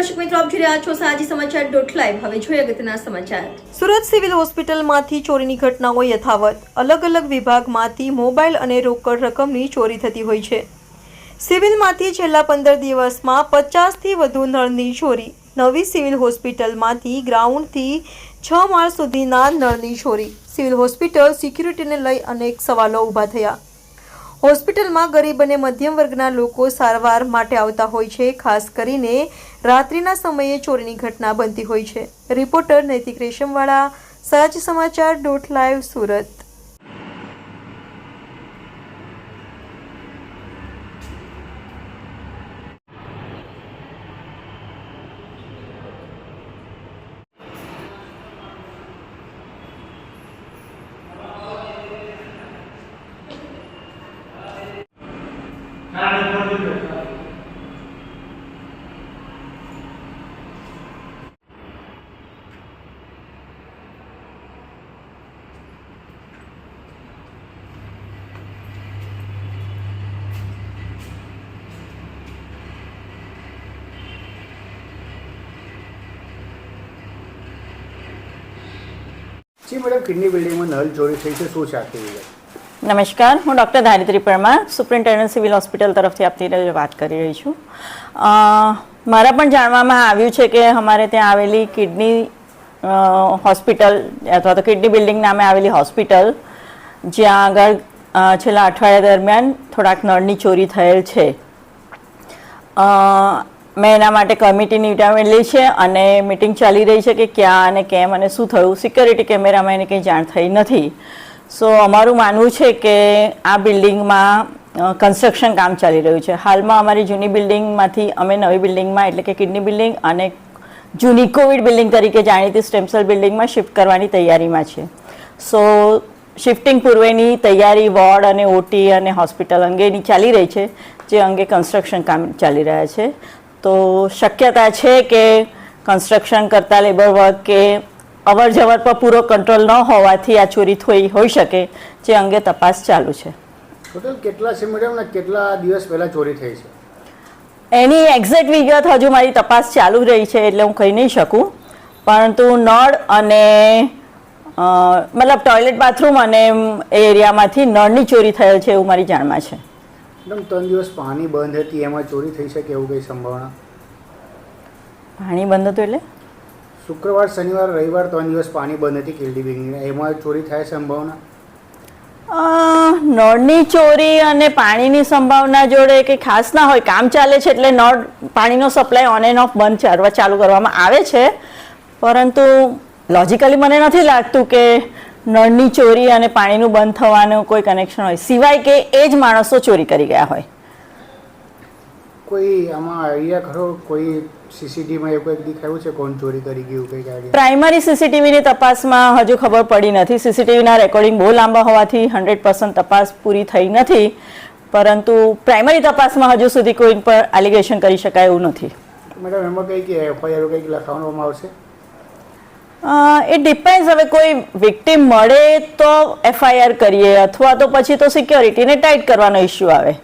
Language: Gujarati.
દર્શક મિત્રો, આપ જોઈ રહ્યા છો સાજી સમાચાર .live. હવે જોઈએ અગત્યના સમાચાર. સુરત સિવિલ હોસ્પિટલમાંથી ચોરીની ઘટનાઓ યથાવત. અલગ અલગ વિભાગમાંથી મોબાઈલ અને રોકડ રકમની ચોરી થતી હોય છે. સિવિલમાંથી છેલ્લા 15 દિવસમાં 50થી વધુ નળની ચોરી. નવી સિવિલ હોસ્પિટલમાંથી ગ્રાઉન્ડથી 6 માળ સુધીના નળની ચોરી. સિવિલ હોસ્પિટલ સિક્યુરિટીને લઈ અનેક સવાલો ઊભા થયા. હોસ્પિટલમાં ગરીબ અને મધ્યમ વર્ગના લોકો સારવાર માટે આવતા હોય છે. ખાસ કરીને રાત્રિના સમયે ચોરીની ઘટના બનતી હોય છે. રિપોર્ટર નૈતિક રેશમવાળા, સાચ સમાચાર .live, સુરત. જી મેડમ, કિડની બિલ્ડિંગમાં નળ ચોરી થઈ છે, શું છે આખી વિગત? નમસ્કાર, હું doctor Dharitri Parmar, superintendent civil hospital તરફથી આપની વાત કરી રહી છું. મારા પણ જાણવામાં આવ્યું છે કે અમારે ત્યાં આવેલી કિડની હોસ્પિટલ અથવા તો કિડની બિલ્ડિંગ નામે આવેલી હોસ્પિટલ, જ્યાં આગળ છેલ્લા અઠવાડિયા દરમિયાન થોડાક નળની ચોરી થયેલ છે. મેં એના માટે કમિટીની મીટિંગ છે અને મિટિંગ ચાલી રહી છે કે ક્યાં અને કેમ અને શું થયું. સિક્યોરિટી કેમેરામાં એને કંઈ જાણ થઈ નથી. સો અમારું માનવું છે કે આ બિલ્ડિંગમાં કન્સ્ટ્રક્શન કામ ચાલી રહ્યું છે. હાલમાં અમારી જૂની બિલ્ડિંગમાંથી અમે નવી બિલ્ડિંગમાં એટલે કે કિડની બિલ્ડિંગ અને જૂની કોવિડ બિલ્ડિંગ તરીકે જાણીતી સ્ટેમ સેલ બિલ્ડિંગમાં શિફ્ટ કરવાની તૈયારીમાં છે. સો શિફ્ટિંગ પૂર્વેની તૈયારી વોર્ડ અને ઓટી અને હોસ્પિટલ અંગેની ચાલી રહી છે, જે અંગે કન્સ્ટ્રક્શન કામ ચાલી રહ્યા છે. તો શક્યતા છે કે કન્સ્ટ્રક્શન કરતા લેબર વર્ક કે અવર જવર પર પૂરો કંટ્રોલ ન હોવાથી આ ચોરી થઈ હોઈ શકે, જે અંગે તપાસ ચાલુ છે. ટોટલ કેટલા છે મેડમ ને કેટલા દિવસ પહેલા ચોરી થઈ છે? એની એક્ઝેક્ટ વિગત હજુ મારી તપાસ ચાલુ રહી છે એટલે હું કહી નહીં શકું, પરંતુ નળ અને મતલબ ટોયલેટ બાથરૂમ અને એ એરિયામાંથી નળની ચોરી થયેલ છે એવું મારી જાણમાં છે. મેડમ, 3 દિવસ પાણી બંધ હતી, એમાં ચોરી થઈ શકે એવું કંઈ સંભાવના? પાણી બંધ હતું એટલે શુક્રવાર, શનિવાર, રવિવાર 3 દિવસ પાણી બંધ હતી કિડની બિલ્ડિંગની, એમાં ચોરી થાય સંભાવના? નળની ચોરી અને પાણીની સંભાવના જોડે કે ખાસ ના હોય. કામ ચાલે છે એટલે નળ પાણીનો સપ્લાય ઓન એન્ડ ઓફ બંધ ચાલુ કરવામાં આવે છે, પરંતુ લોજિકલી મને નથી લાગતું કે નળની ચોરી અને પાણીનું બંધ થવાનું કોઈ કનેક્શન હોય, સિવાય કે એ જ માણસો ચોરી કરી ગયા હોય. કોઈ આમાં આઈડિયા ખરો? કોઈ સીસીટીવીમાં એવું કંઈક દેખાયું છે કોણ ચોરી કરી ગયું કંઈક આઈડિયા? પ્રાઇમરી સીસીટીવીની તપાસમાં હજુ ખબર પડી નથી. સીસીટીવીના રેકોર્ડિંગ બહુ લાંબા હોવાથી 100% તપાસ પૂરી થઈ નથી, પરંતુ પ્રાઇમરી તપાસમાં હજુ સુધી કોઈ પર એલિગેશન કરી શકાય એવું નથી. મેડમ, એમાં કંઈ કે એફઆઈઆર કંઈક લખાવવામાં આવશે? એ ડિપેન્ડ્સ. હવે કોઈ વિક્ટીમ મળે તો એફઆઈઆર કરીએ, અથવા તો પછી તો સિક્યોરિટીને ટાઈટ કરવાનો ઇસ્યુ આવે.